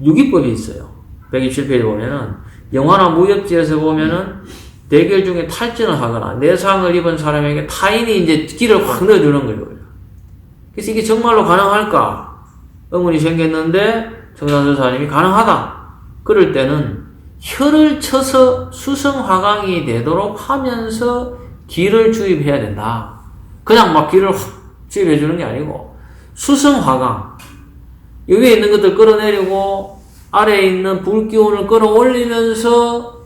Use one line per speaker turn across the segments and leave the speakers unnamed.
유기법이 있어요. 127페이지 보면은 영화나 무협지에서 보면은 대결 중에 탈진을 하거나 내상을 입은 사람에게 타인이 이제 기를 확 넣어주는 거예요. 그래서 이게 정말로 가능할까? 의문이 생겼는데 정상조사님이 가능하다. 그럴 때는 혀를 쳐서 수성화강이 되도록 하면서 기를 주입해야 된다. 그냥 막 기를 확 주입해 주는 게 아니고 수성화강, 여기에 있는 것들 끌어내리고 아래에 있는 불기운을 끌어올리면서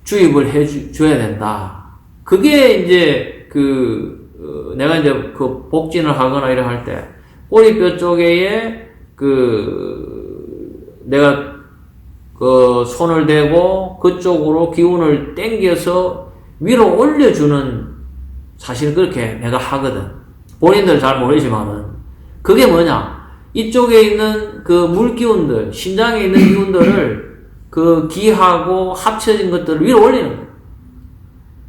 주입을 해줘야 된다. 그게 이제 내가 이제 복진을 하거나 이래 할 때 꼬리뼈 쪽에 내가 손을 대고 그쪽으로 기운을 당겨서 위로 올려주는, 사실 그렇게 내가 하거든. 본인들 잘 모르지만은 그게 뭐냐, 이쪽에 있는 물기운들, 심장에 있는 기운들을 기하고 합쳐진 것들을 위로 올리는 거야.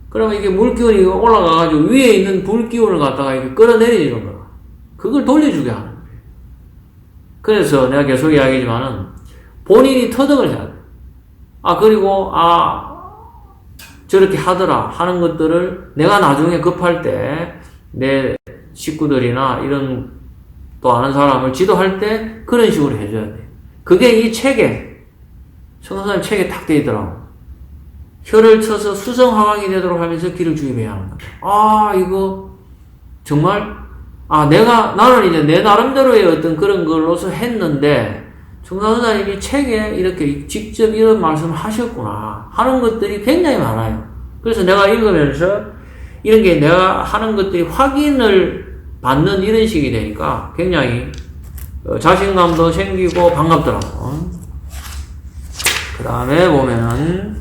그러면 이게 물기운이 올라가가지고 위에 있는 불기운을 갖다가 이렇게 끌어내리는 거야. 그걸 돌려주게 하는 거예요. 그래서 내가 계속 이야기하지만은 본인이 터득을 해야 돼. 그리고 저렇게 하더라 하는 것들을 내가 나중에 급할 때 내 식구들이나 이런 또 아는 사람을 지도할 때 그런 식으로 해줘야 돼. 그게 이 책에, 청소년 책에 딱 돼 있더라고. 혀를 쳐서 수성화강이 되도록 하면서 기를 주입해야 하는 거야. 이거 정말 나는 이제 내 나름대로의 어떤 그런 걸로서 했는데 청산선사님이 책에 이렇게 직접 이런 말씀을 하셨구나 하는 것들이 굉장히 많아요. 그래서 내가 읽으면서 이런 게 내가 하는 것들이 확인을 받는 이런 식이 되니까 굉장히 자신감도 생기고 반갑더라고. 그 다음에 보면은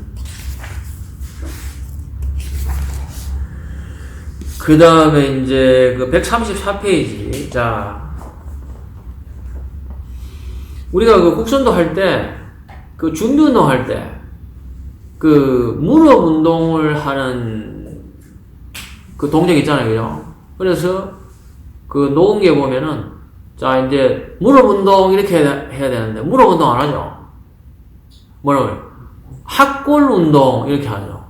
그 다음에 이제 134페이지. 자, 우리가 국선도 할 때, 준비운동 할 때, 무릎 운동을 하는 동작 있잖아요. 그죠? 그래서 놓은 게 보면은, 자, 이제 무릎 운동 이렇게 해야 되는데, 무릎 운동 안 하죠? 뭐라고요? 학골 운동 이렇게 하죠.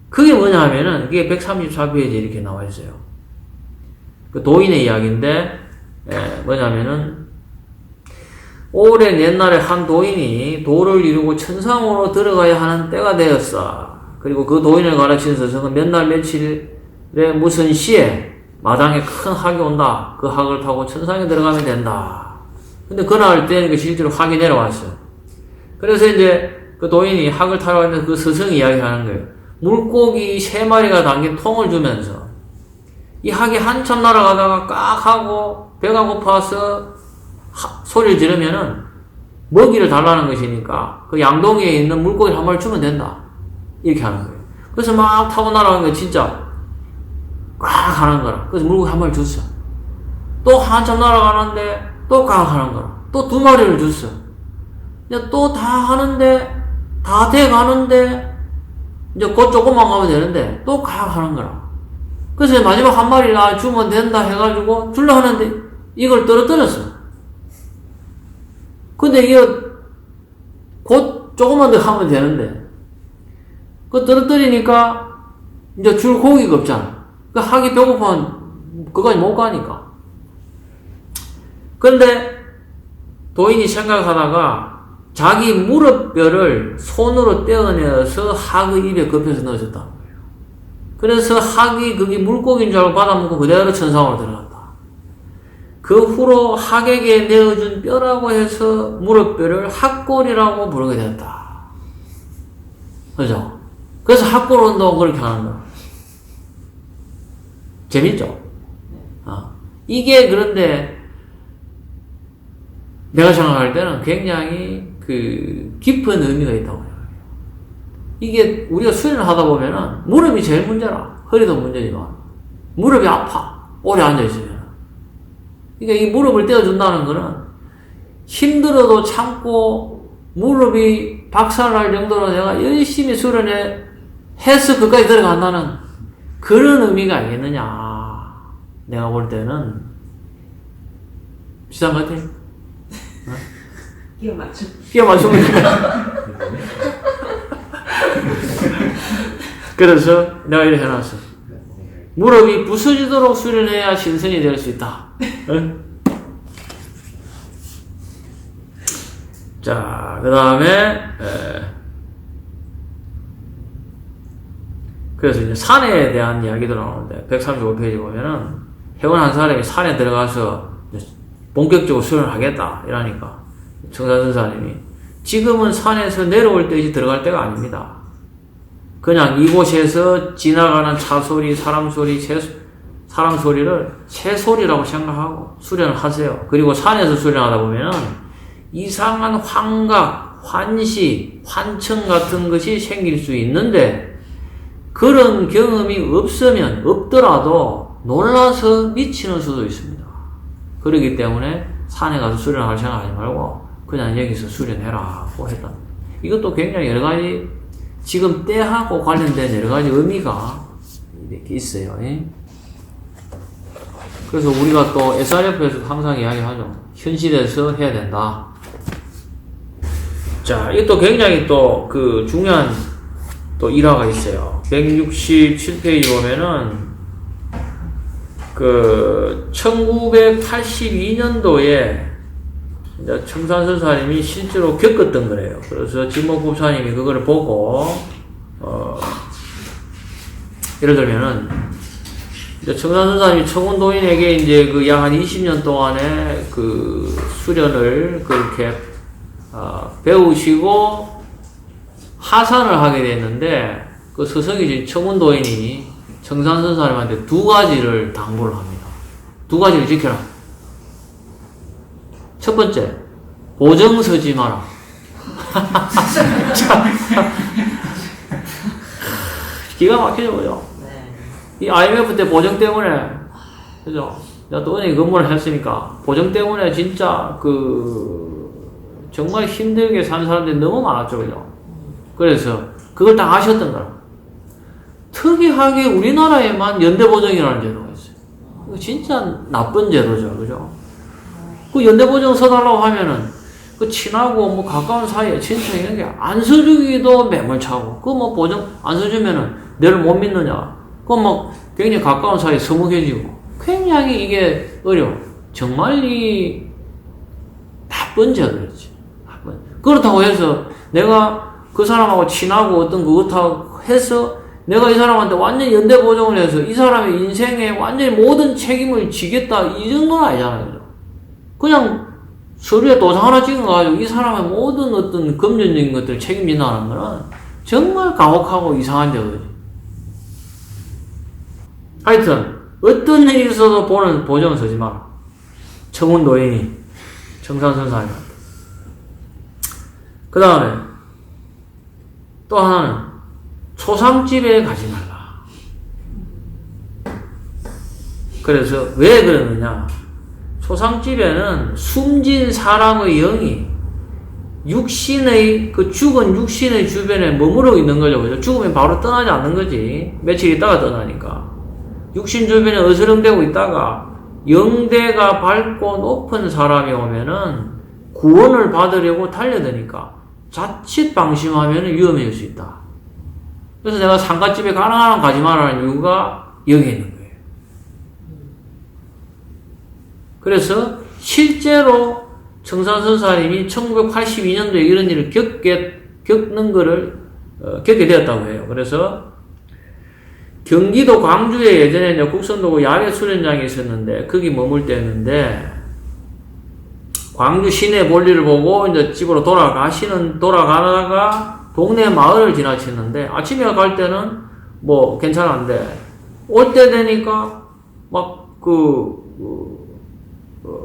그게 뭐냐 하면은, 그게 134페이지에 이렇게 나와 있어요. 도인의 이야기인데, 뭐냐면은, 오랜 옛날에 한 도인이 도를 이루고 천상으로 들어가야 하는 때가 되었어. 그리고 그 도인을 가르친 스승은 몇 날 며칠에 무슨 시에 마당에 큰 학이 온다. 그 학을 타고 천상에 들어가면 된다. 근데 그날 때는 실제로 학이 내려왔어요. 그래서 이제 그 도인이 학을 타러 가는데 그 스승이 이야기하는 거예요. 물고기 3마리가 담긴 통을 주면서 이 학이 한참 날아가다가 깍 하고 배가 고파서 소리를 지르면은 먹이를 달라는 것이니까 그 양동이에 있는 물고기 한 마리 주면 된다. 이렇게 하는 거예요. 그래서 막 타고 날아가는 거 진짜 꽉 하는 거라. 그래서 물고기 한 마리 줬어. 또 한참 날아가는데 또 꽉 하는 거라. 또 2마리를 줬어. 이제 또 다 하는데 다 돼 가는데 이제 곧 조금만 가면 되는데 또 꽉 하는 거라. 그래서 마지막 한 마리 주면 된다 해가지고 줄라 하는데 이걸 떨어뜨렸어. 근데 이거 곧 조금만 더 하면 되는데 떨어뜨리니까 이제 줄 고기가 없잖아. 학이 배고프면 그까지 못 가니까. 근데 도인이 생각하다가 자기 무릎뼈를 손으로 떼어내서 학의 입에 급해서 넣어줬다는 거예요. 그래서 학이 그게 물고기인 줄 알고 받아먹고 그대로 천상으로 들어갔다. 그 후로 학에게 내어준 뼈라고 해서 무릎뼈를 학골이라고 부르게 되었다. 그죠? 그래서 학골 운동 그렇게 하는 거야. 재밌죠? 이게 그런데 내가 생각할 때는 굉장히 깊은 의미가 있다고 생각해요. 이게 우리가 수련을 하다 보면은 무릎이 제일 문제라. 허리도 문제지만 무릎이 아파. 오래 앉아있으면. 그러니까 이 무릎을 떼어준다는 거는 힘들어도 참고 무릎이 박살날 정도로 내가 열심히 수련해 해서 그까지 들어간다는 그런 의미가 아니겠느냐. 내가 볼 때는 비슷한 것 같아요.
끼워 맞춤.
끼워 맞추면 그래서 내가 이렇게 해놨어. 무릎이 부서지도록 수련해야 신선이 될 수 있다. 응? 자, 그 다음에 그래서 이제 산에 대한 이야기도 나오는데 135페이지 보면은 회원 한 사람이 산에 들어가서 본격적으로 수련을 하겠다 이러니까 청산선사님이 지금은 산에서 내려올 때이지 들어갈 때가 아닙니다. 그냥 이곳에서 지나가는 차 소리, 사람 소리, 사람 소리를 새 소리라고 생각하고 수련을 하세요. 그리고 산에서 수련하다 보면은 이상한 환각, 환시, 환청 같은 것이 생길 수 있는데 그런 경험이 없더라도 놀라서 미치는 수도 있습니다. 그렇기 때문에 산에 가서 수련할 생각하지 말고 그냥 여기서 수련해라고 했다. 이것도 굉장히 여러 가지 지금 때하고 관련된 여러 가지 의미가 이렇게 있어요. 그래서 우리가 또 SRF에서 항상 이야기하죠. 현실에서 해야 된다. 자, 이것도 굉장히 또 그 중요한 또 일화가 있어요. 167페이지 보면은 그 1982년도에 이제 청산선사님이 실제로 겪었던 거래요. 그래서 진목 법사님이 그거를 보고 예를 들면은 이제 청산선사님이 청운도인에게 이제 그 약 한 20년 동안의 그 수련을 그렇게 배우시고 하산을 하게 됐는데 그 서성이신 청운도인이 청산선사님한테 두 가지를 당부를 합니다. 두 가지를 지켜라. 첫 번째, 보정 서지 마라. 기가 막히죠, 그죠? 이 IMF 때 보정 때문에, 그죠? 내가 또 은행 근무를 했으니까, 보정 때문에 진짜 정말 힘들게 사는 사람들이 너무 많았죠, 그죠? 그래서, 그걸 다 아셨던 거라. 특이하게 우리나라에만 연대보정이라는 제도가 있어요. 이거 진짜 나쁜 제도죠, 그죠? 그 연대보정 서달라고 하면은, 그 친하고 뭐 가까운 사이에 친척 이런 게 안 서주기도 매몰차고, 그 뭐 보정 안 서주면은 너를 못 믿느냐. 그 뭐 굉장히 가까운 사이에 서먹해지고, 굉장히 이게 어려워. 정말 이 나쁜 제도였지. 그렇다고 해서 내가 그 사람하고 친하고 어떤 그렇다고 해서 내가 이 사람한테 완전히 연대보정을 해서 이 사람의 인생에 완전히 모든 책임을 지겠다 이 정도는 아니잖아요. 그냥 서류에 도장 하나 찍어가지고 이 사람의 모든 어떤 금전적인 것들을 책임진다는 거는 정말 가혹하고 이상한 제도지. 하여튼 어떤 일이 있어도 보정을 서지 마라. 청운도인이 청산선사님한테. 그 다음에 또 하나는 초상집에 가지 말라. 그래서 왜 그러느냐. 초상집에는 숨진 사람의 영이 육신의, 죽은 육신의 주변에 머무르고 있는 거죠. 그죠? 죽으면 바로 떠나지 않는 거지. 며칠 있다가 떠나니까. 육신 주변에 어스렁대고 있다가 영대가 밝고 높은 사람이 오면은 구원을 받으려고 달려드니까 자칫 방심하면 위험해질 수 있다. 그래서 내가 상가집에 가능한 가지 말라는 이유가 여기에 있는 거예요. 그래서 실제로 청산선사님이 1982년도에 이런 일을 겪게 되었다고 해요. 그래서 경기도 광주에 예전에 이제 국선도구 야외 수련장이 있었는데 거기 머물 때였는데 광주 시내 볼일을 보고 이제 집으로 돌아가다가 동네 마을을 지나치는데 아침에 갈 때는 뭐 괜찮았는데 올 때 되니까 막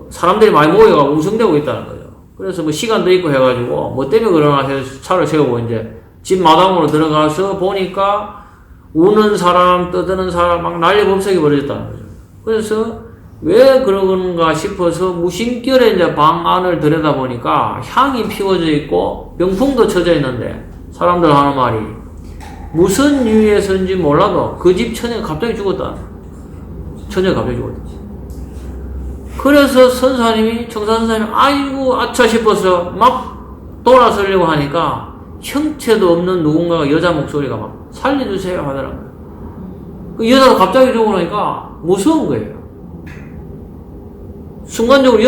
사람들이 많이 모여가지고 웅성대고 있다는 거죠. 그래서 뭐 시간도 있고 해가지고 뭐 때문에 그러나 해서 차를 세우고 이제 집 마당으로 들어가서 보니까 우는 사람, 떠드는 사람 막 난리 법석이 벌어졌다는 거죠. 그래서 왜 그러는가 싶어서 무심결에 이제 방 안을 들여다보니까 향이 피워져 있고 병풍도 쳐져 있는데 사람들 하는 말이 무슨 이유에서인지 몰라도 그 집 처녀가 갑자기 죽었다. 처녀가 갑자기 죽었다. 그래서 청산선사님이 아이고 아차 싶어서 막 돌아서려고 하니까 형체도 없는 누군가가 여자 목소리가 막 살려주세요 하더라고요. 그 여자가 갑자기 죽으니까 무서운 거예요. 순간적으로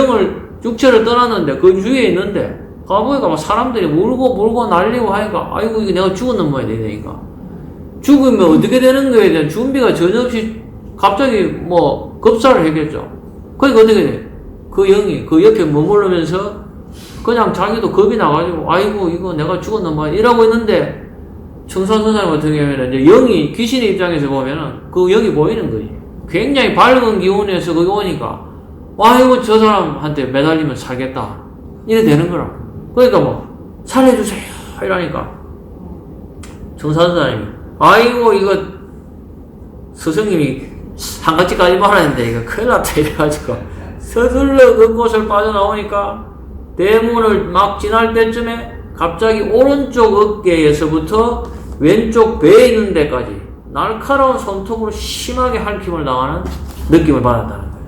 육체를 떠났는데 그 주위에 있는데 가보니까 막 사람들이 물고 날리고 하니까 아이고 이게 내가 죽었는 모양이 되니까 죽으면 어떻게 되는 거에 대한 준비가 전혀 없이 갑자기 뭐 급사를 했겠죠. 그러니까 어떻게 돼? 그 영이 그 옆에 머무르면서 그냥 자기도 겁이 나가지고 아이고 이거 내가 죽었는 모양 이러고 있는데 청산선사님 같은 경우에는 이제 영이 귀신의 입장에서 보면은 그 영이 보이는 거지. 굉장히 밝은 기운에서 거기 오니까 아이고 저 사람한테 매달리면 살겠다 이래 되는 거라. 그러니까 뭐 살려주세요 이러니까 청산선사님이 아이고 이거 스승님이 한 가지 가지 말았는데 이거 큰일 났다 이래가지고 서둘러 그곳을 빠져나오니까 대문을 막 지날 때쯤에 갑자기 오른쪽 어깨에서부터 왼쪽 배에 있는 데까지 날카로운 손톱으로 심하게 핥힘을 당하는 느낌을 받았다는 거예요.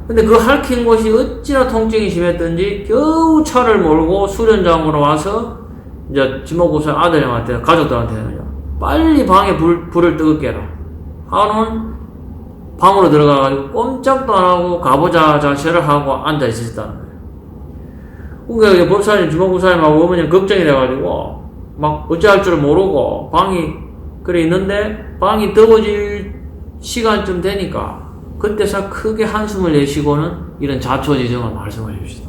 근데 그 핥힌 곳이 어찌나 통증이 심했던지 겨우 차를 몰고 수련장으로 와서 이제 지목고사 아들님한테 가족들한테는요 빨리 방에 불을 뜨겁게 해라 하고는 방으로 들어가가지고 꼼짝도 안 하고 가보자 자세를 하고 앉아 있었다는 거예요. 그러니까 법사님 지목고사님하고 어머니는 걱정이 돼가지고 막 어찌할 줄을 모르고 방이 그래 있는데 방이 더워질 시간쯤 되니까 그때서 크게 한숨을 내쉬고는 이런 자초지정을 말씀해 주시다.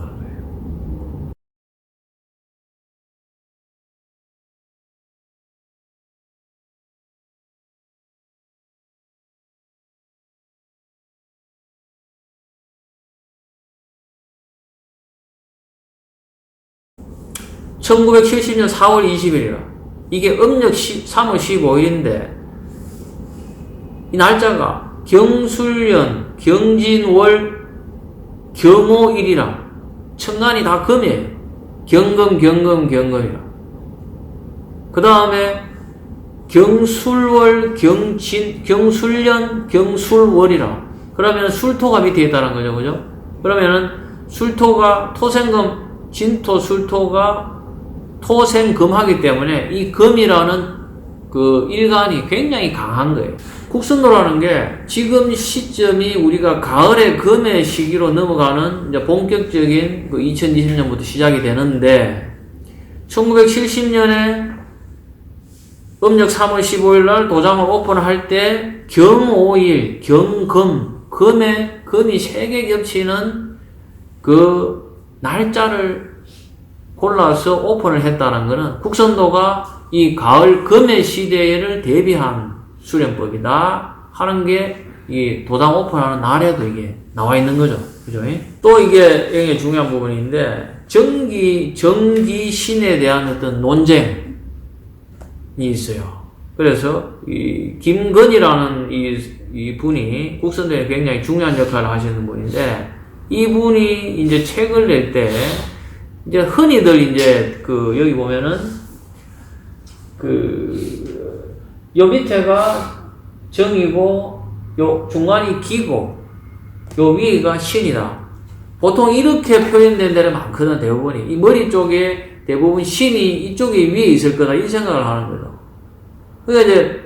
(1970년 4월 20일이라) 이게 음력 3월 15일인데 이 날짜가 경술년 경진월 경오일이라 천간이 다 금이에요. 경금이라. 그 다음에 경술월 경술년 경술월이라 그러면 술토가 밑에 있다는 거죠. 그죠? 그러면은 술토가 토생금 진토 술토가 토생금하기 때문에 이 금이라는 그 일간이 굉장히 강한 거예요. 국선도라는 게 지금 시점이 우리가 가을의 금의 시기로 넘어가는 이제 본격적인 그 2020년부터 시작이 되는데 1970년에 음력 3월 15일 날 도장을 오픈할 때 경오일, 경금, 금이 3개 겹치는 그 날짜를 골라서 오픈을 했다는 것은 국선도가 이 가을 금의 시대를 대비한 수련법이다 하는 게 이 도장 오픈하는 날에도 이게 나와 있는 거죠. 그죠? 또 이게 굉장히 중요한 부분인데 정기신에 대한 어떤 논쟁이 있어요. 그래서 이 김건희라는 이 분이 국선도에 굉장히 중요한 역할을 하시는 분인데 이분이 이제 책을 낼 때 이제 흔히들 이제 그 여기 보면은 요 밑에가 정이고 요 중간이 기고 요 위가 신이다. 보통 이렇게 표현된 데는 많거든. 대부분이 이 머리 쪽에 대부분 신이 이쪽에 위에 있을 거다 이 생각을 하는 거죠. 그러니까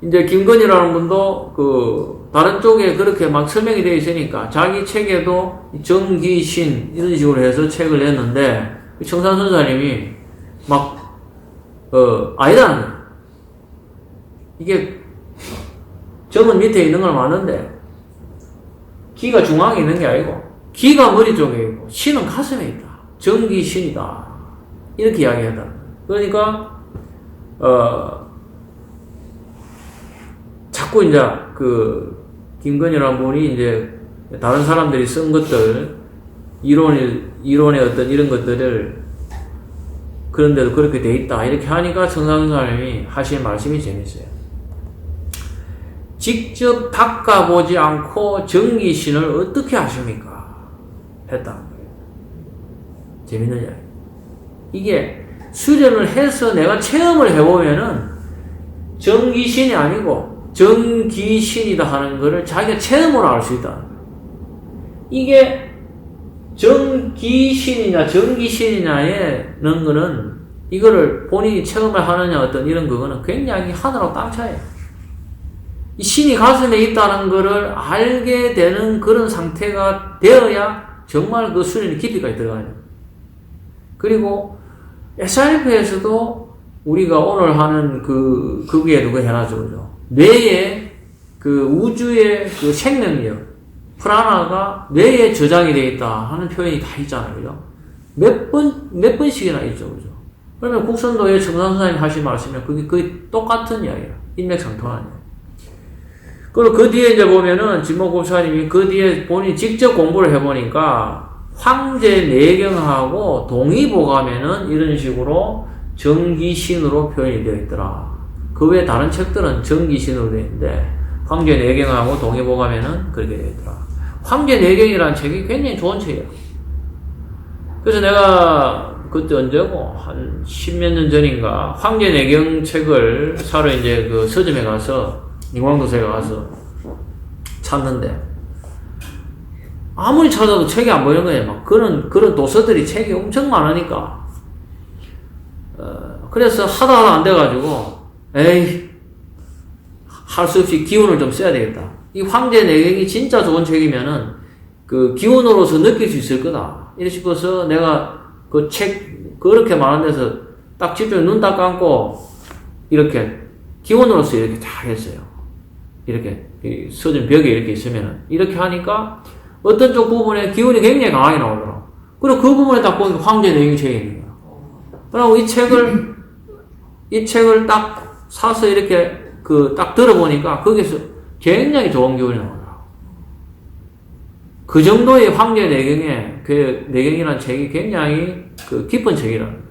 이제 김건희라는 분도 그 다른 쪽에 그렇게 막 설명이 되어 있으니까 자기 책에도 정기신 이런 식으로 해서 책을 냈는데 청산선사님이 막 아니다. 이게 정은 밑에 있는 건 맞는데 기가 중앙에 있는 게 아니고 기가 머리 쪽에 있고 신은 가슴에 있다. 정기신이다. 이렇게 이야기한다. 그러니까 자꾸 이제 그 김건희라는 분이 이제 다른 사람들이 쓴 것들 이론의 어떤 이런 것들을 그런데도 그렇게 돼 있다 이렇게 하니까 청산선사님이 하신 말씀이 재밌어요. 직접 닦아보지 않고 정기신을 어떻게 하십니까? 했다는 거예요. 재밌는 이야기. 이게 수련을 해서 내가 체험을 해보면은 정기신이 아니고 정기신이다 하는 거를 자기가 체험으로 알 수 있다. 이게 정기신이냐 정기신이냐는 거는 이거를 본인이 체험을 하느냐 어떤 이런 그거는 굉장히 하늘하고 땅 차이에요. 이 신이 가슴에 있다는 거를 알게 되는 그런 상태가 되어야 정말 그 수련의 깊이까지 들어가요. 그리고 SRF에서도 우리가 오늘 하는 그게도 그 해놔죠. 그죠? 뇌에 그 우주의 그 생명력, 프라나가 뇌에 저장이 되어 있다 하는 표현이 다 있잖아요. 그죠? 몇 번씩이나 있죠. 그죠? 그러면 국선도의 청산선생님 하신 말씀이면 그게 똑같은 이야기예요. 인맥상통하는 이야기. 그리고 그 뒤에 이제 보면은 진목법사님이 그 뒤에 본인이 직접 공부를 해보니까 황제 내경하고 동의보감에는 이런 식으로 정기신으로 표현이 되어 있더라. 그 외에 다른 책들은 정기신으로 되어 있는데 황제 내경하고 동의보감에는 그렇게 되어 있더라. 황제 내경이라는 책이 굉장히 좋은 책이에요. 그래서 내가 그때 언제고 한 10몇 년 전인가 황제 내경 책을 사러 이제 그 서점에 가서 인광도서에 가서 찾는데 아무리 찾아도 책이 안 보이는 거예요. 막 그런 도서들이 책이 엄청 많으니까. 그래서 하다 안 돼가지고 에이 할 수 없이 기운을 좀 써야 되겠다. 이 황제 내경이 진짜 좋은 책이면은 그 기운으로서 느낄 수 있을 거다. 이래 싶어서 내가 그 책 그렇게 많은 데서 딱 집중해 눈 딱 감고 이렇게 기운으로서 이렇게 딱 했어요. 이렇게 서점 벽에 이렇게 있으면은 이렇게 하니까 어떤 쪽 부분에 기운이 굉장히 강하게 나오더라고. 그리고 그 부분에 딱 보니까 황제 내경 책이 있는 거야. 그리고 이 책을 딱 사서 이렇게 딱 들어보니까 거기서 굉장히 좋은 기운이 나오더라고. 그 정도의 황제 내경에 그 내경이라는 책이 굉장히 깊은 책이라는 거예요.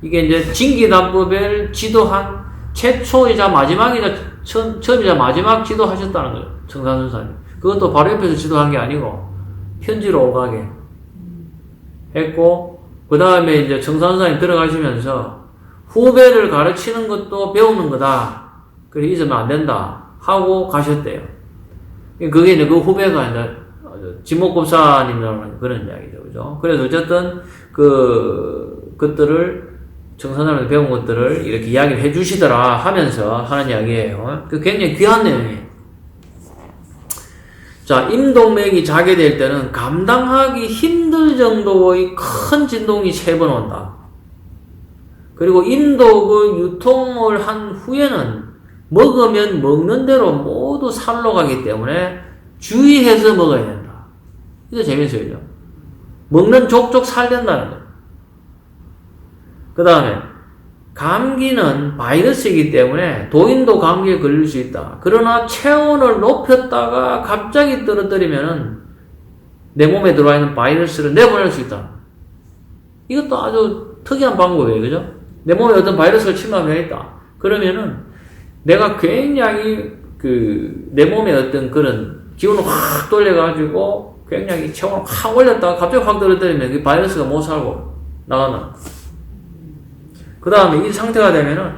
이게 이제 진기단법을 지도한 최초이자 마지막이자 처음이자 마지막 지도하셨다는 거예요. 청산선사님. 그것도 바로 옆에서 지도한 게 아니고 편지로 오가게 했고 그 다음에 이제 청산선사님 들어가시면서 후배를 가르치는 것도 배우는 거다. 그래 잊으면 안 된다 하고 가셨대요. 그게 이제 그 후배가 이제 진목법사님이라는 그런 이야기죠. 그죠? 그래서 어쨌든 그것들을 청산선사님한테 배운 것들을 이렇게 이야기를 해주시더라 하면서 하는 이야기예요. 그 굉장히 귀한 내용이에요. 자, 임동맥이 자게 될 때는 감당하기 힘들 정도의 큰 진동이 3번 온다. 그리고 임독의 유통을 한 후에는 먹으면 먹는 대로 모두 살로 가기 때문에 주의해서 먹어야 된다. 이거 재밌어요. 먹는 족족 살된다는 거예요. 그 다음에 감기는 바이러스이기 때문에 도인도 감기에 걸릴 수 있다. 그러나 체온을 높였다가 갑자기 떨어뜨리면 내 몸에 들어와 있는 바이러스를 내보낼 수 있다. 이것도 아주 특이한 방법이에요. 그죠? 내 몸에 어떤 바이러스가 침투했다. 그러면은 내가 굉장히 내 몸에 어떤 그런 기운을 확 돌려가지고 굉장히 체온을 확 올렸다가 갑자기 확 떨어뜨리면 그 바이러스가 못 살고 나간다. 그 다음에 이 상태가 되면은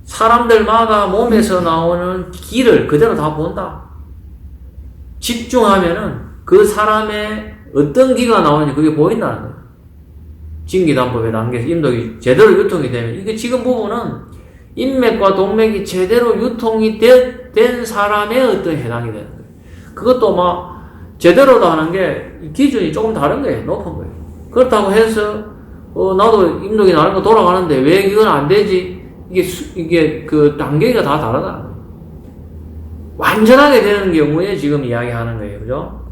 사람들마다 몸에서 나오는 기를 그대로 다 본다. 집중하면은 그 사람의 어떤 기가 나오는지 그게 보인다는 거예요. 진기단법의 단계에서 임독이 제대로 유통이 되면 이게 지금 부분은 인맥과 동맥이 제대로 유통이 된 사람의 어떤 해당이 되는 거예요. 그것도 막 제대로도 하는 게 기준이 조금 다른 거예요. 높은 거예요. 그렇다고 해서 나도 임독이 나는 거 돌아가는데 왜 이건 안 되지? 이게 그 단계가 다 다르다. 완전하게 되는 경우에 지금 이야기하는 거예요. 그죠?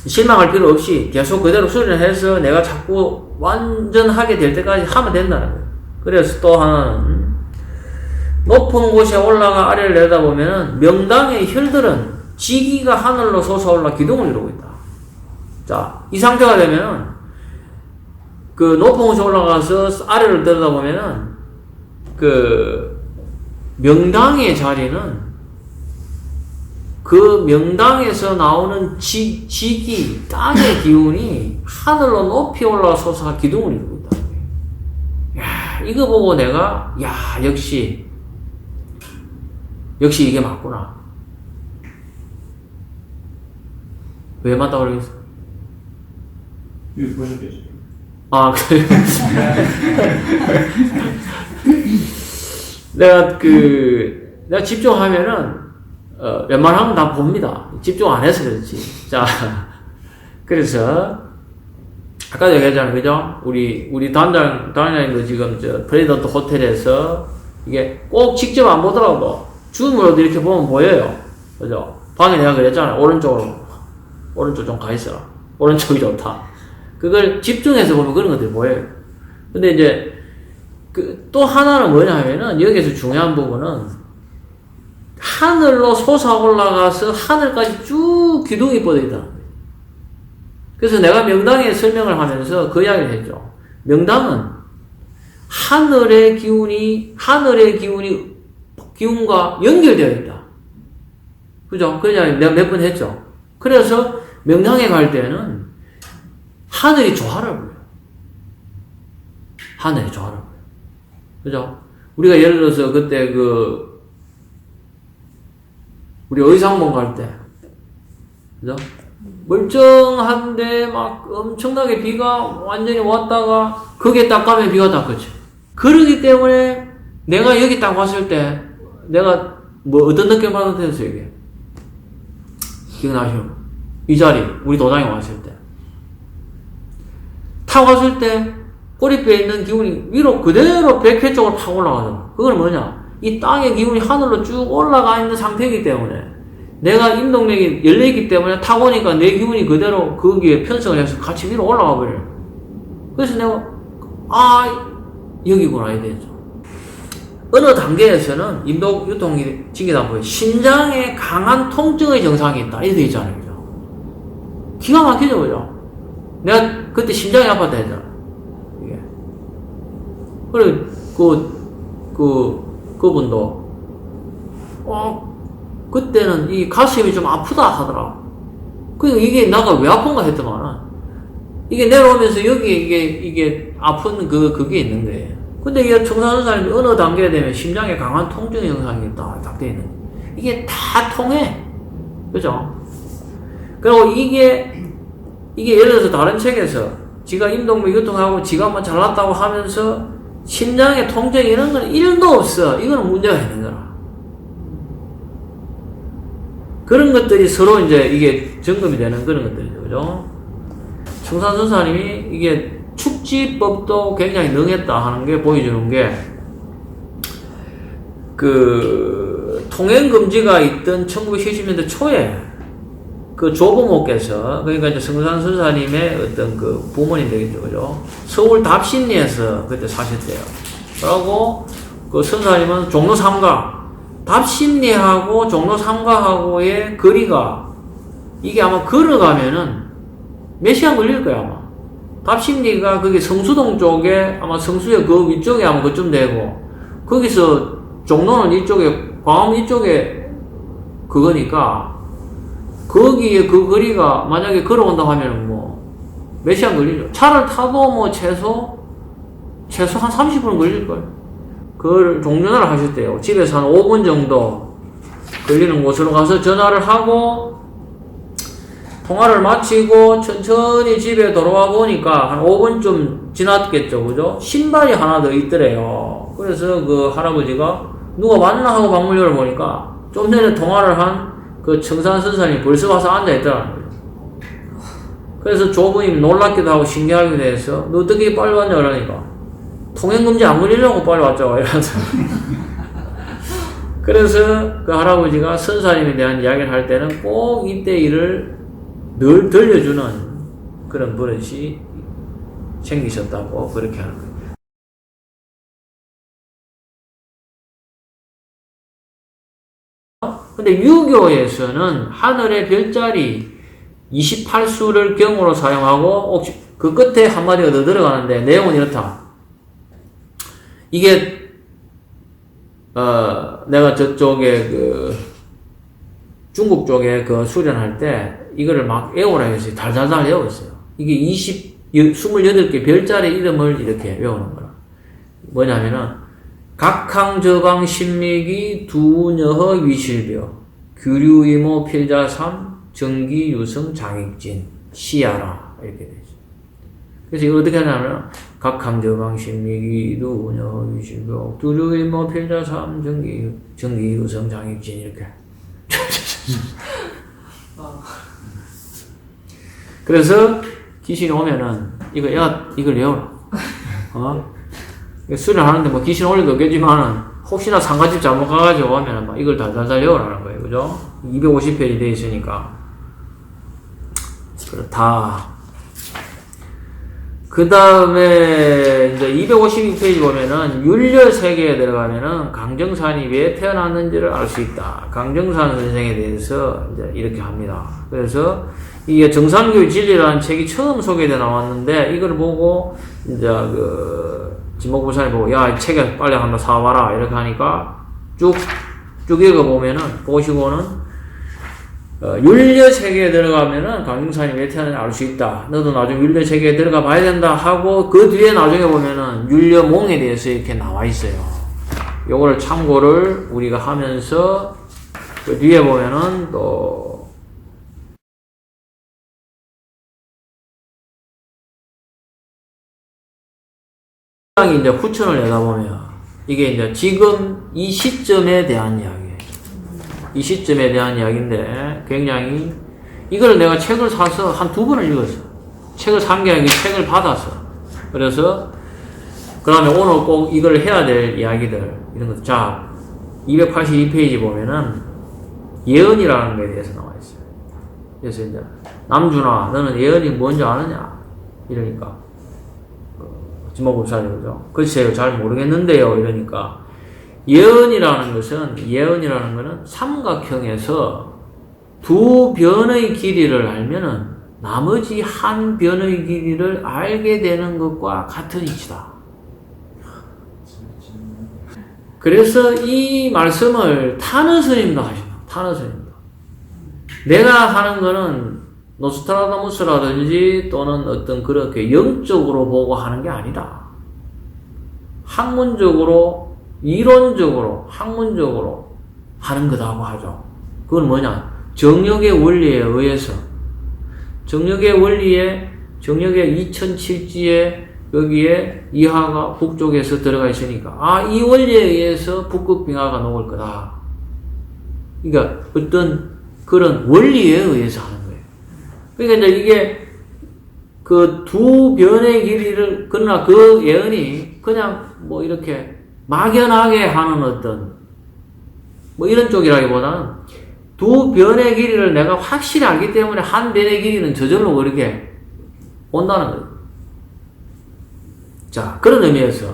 실망할 필요 없이 계속 그대로 수련을 해서 내가 자꾸 완전하게 될 때까지 하면 된다는 거예요. 그래서 또 하나는 높은 곳에 올라가 아래를 내다보면은 명당의 혈들은 지기가 하늘로 솟아올라 기둥을 이루고 있다. 자, 이 상태가 되면은 그 높은 곳에 올라가서 아래를 들여다보면은 그 명당의 자리는 그 명당에서 나오는 지기, 땅의 기운이 하늘로 높이 올라서서 기둥을 이루고 있다. 이거 보고 내가, 야, 역시 이게 맞구나. 왜 맞다고 그러겠어?
이거 보셨겠죠?
아, 그래. 내가 집중하면은, 웬만하면 다 봅니다. 집중 안 해서 그렇지. 자, 그래서, 아까도 얘기했잖아요. 그죠? 우리 단장님도 지금 프레지던트 호텔에서 이게 꼭 직접 안 보더라도 줌으로도 이렇게 보면 보여요. 그죠? 방에 내가 그랬잖아요. 오른쪽 좀 가 있어라. 오른쪽이 좋다. 그걸 집중해서 보면 그런 것들이 보여요. 근데 이제, 또 하나는 뭐냐 하면은, 여기에서 중요한 부분은, 하늘로 솟아 올라가서 하늘까지 쭉 기둥이 뻗어 있다는 거예요. 그래서 내가 명당에 설명을 하면서 그 이야기를 했죠. 명당은 하늘의 기운과 연결되어 있다. 그죠? 그러냐, 내가 몇 번 했죠. 그래서 명당에 갈 때는 하늘이 조화를 보여요. 하늘이 조화를 보여요. 그죠? 우리가 예를 들어서 그때 우리 의상봉 갈 때, 그죠? 멀쩡한데 막 엄청나게 비가 완전히 왔다가 거기에 딱 가면 비가 딱 그쳐. 그러기 때문에 내가 여기 딱 왔을 때 내가 뭐 어떤 느낌 받았겠어요 이게? 기억나시죠? 이 자리 우리 도장에 왔을 때 탁 왔을 때 꼬리뼈에 있는 기운이 위로 그대로 백회 쪽으로 팍 올라가잖아. 그건 뭐냐? 이 땅의 기운이 하늘로 쭉 올라가 있는 상태이기 때문에 내가 임동맥이 열려있기 때문에 타고 오니까 내 기운이 그대로 거기에 편성을 해서 같이 위로 올라가 버려요. 그래서 내가, 여기구나, 이래 되죠. 어느 단계에서는 유통이 징계다 보여. 심장에 강한 통증의 증상이 있다. 이래 돼 있잖아요. 그죠? 기가 막히죠, 그죠? 내가 그때 심장이 아팠다 했잖아. 이게. 그래, 그분도, 그때는 이 가슴이 좀 아프다 하더라. 그니까 이게 나가 왜 아픈가 했더만은, 이게 내려오면서 여기 이게 아픈 그게 있는 거예요. 근데 이게 청산선사님이 어느 단계에 되면 심장에 강한 통증 증상이 딱 돼 있는 거예요. 이게 다 통해. 그죠? 그리고 이게 예를 들어서 다른 책에서 지가 임동맥 유통하고 지가 뭐 잘났다고 하면서 심장의 통증 이런 건 1도 없어. 이거는 문제가 있는 거라. 그런 것들이 서로 이제 이게 점검이 되는 그런 것들이죠. 그죠? 청산선사님이 이게 축지법도 굉장히 능했다 하는 게 보여주는 게, 통행금지가 있던 1970년대 초에 조부모께서, 그러니까 이제 성산선사님의 어떤 부모님 되겠죠. 그죠? 서울 답심리에서 그때 사셨대요. 그러고 선사님은 종로 3가, 답심리하고 종로 3가하고의 거리가, 이게 아마 걸어가면은 몇 시간 걸릴 거야, 아마. 답심리가 거기 성수동 쪽에, 아마 성수역 그 위쪽에 아마 그쯤 되고, 거기서 종로는 이쪽에, 광화문 이쪽에 그거니까, 거기에 그 거리가 만약에 걸어온다고 하면은 몇 시간 걸리죠? 차를 타도 최소 한 30분 걸릴걸. 그걸 종전화를 하셨대요. 집에서 한 5분 정도 걸리는 곳으로 가서 전화를 하고, 통화를 마치고 천천히 집에 돌아와 보니까 한 5분쯤 지났겠죠. 그죠? 신발이 하나 더 있더래요. 그래서 할아버지가 누가 왔나 하고 방문열을 보니까 좀 전에 통화를 한 청산선사님이 벌써 와서 앉아있더라는 거예요. 그래서 조부님이 놀랍기도 하고 신기하기도 해서 너 어떻게 빨리 왔냐 그러니까 통행금지 안 걸리려고 빨리 왔죠. 이러면서. 그래서 할아버지가 선사님에 대한 이야기를 할 때는 꼭 이때 일을 늘 들려주는 그런 버릇이 생기셨다고 그렇게 하는 거예요. 근데 유교에서는 하늘의 별자리 28수를 경으로 사용하고 그 끝에 한마디가 더 들어가는데 내용은 이렇다. 이게 내가 저쪽에 중국 쪽에 수련할 때 이거를 막 외우라 했어요. 달달달 외웠어요. 이게 28개 별자리 이름을 이렇게 외우는 거라. 뭐냐면은 각항저방 신미기 두녀허 위실벼 규류이모 필자삼 정기유성 장익진 시야라 이렇게 되죠. 그래서 이거 어떻게 하냐면 각항저방 신미기 두녀허 위실벼 규류이모 필자삼 정기유성 장익진 이렇게 그래서 귀신이 오면은 이걸 외워라. 수련하는데 뭐 귀신 올 리도 없겠지만은 혹시나 상가집 잘못 가가지고 오면은 막 이걸 달달달 외우라는 거예요. 그죠? 250페이지 돼 있으니까. 그렇다. 그 다음에 이제 252페이지 보면은 율려 세계에 들어가면은 강정산이 왜 태어났는지를 알 수 있다. 강정산 선생에 대해서 이제 이렇게 합니다. 그래서 이게 정산교의 진리라는 책이 처음 소개돼 나왔는데 이걸 보고 이제 진목부사님 보고 야, 이 책을 빨리 한번 사와라 이렇게 하니까 쭉 읽어보면은 보시고는 율려 세계에 들어가면은 강정산이 왜 태어났는지 알 수 있다. 너도 나중에 율려 세계에 들어가 봐야 된다 하고 그 뒤에 나중에 보면은 율려몽에 대해서 이렇게 나와 있어요. 요거를 참고를 우리가 하면서 그 뒤에 보면은 또 이제 후천을 내다보면 이게 이제 지금 이 시점에 대한 이야기예요. 이 시점에 대한 이야기인데 굉장히 이걸 내가 책을 사서 한 2번을 읽었어. 책을 산 게 아니고 책을 받았어. 그래서 그 다음에 오늘 꼭 이걸 해야 될 이야기들 이런 것. 자, 282페이지 보면은 예언이라는 것에 대해서 나와 있어요. 그래서 이제 남준아 너는 예언이 뭔지 아느냐 이러니까 지목법사님 그죠? 글쎄요 잘 모르겠는데요 이러니까 예언이라는 거는 삼각형에서 두 변의 길이를 알면은 나머지 한 변의 길이를 알게 되는 것과 같은 이치다. 그래서 이 말씀을 타너 스님도 하십니다. 타너 스님도. 내가 하는 거는 노스트라다무스라든지 또는 어떤 그렇게 영적으로 보고 하는 게 아니다. 학문적으로, 이론적으로, 학문적으로 하는 거다고 하죠. 그건 뭐냐? 정력의 원리에 의해서, 정력의 2007지에 여기에 이하가 북쪽에서 들어가 있으니까, 이 원리에 의해서 북극 빙하가 녹을 거다. 그러니까 어떤 그런 원리에 의해서 하는 거예요. 그러니까 이제 이게 그 두 변의 길이를, 그러나 그 예언이 그냥 뭐 이렇게 막연하게 하는 어떤 뭐 이런 쪽이라기보다는 두 변의 길이를 내가 확실히 알기 때문에 한 변의 길이는 저절로 그렇게 온다는 거예요. 자, 그런 의미에서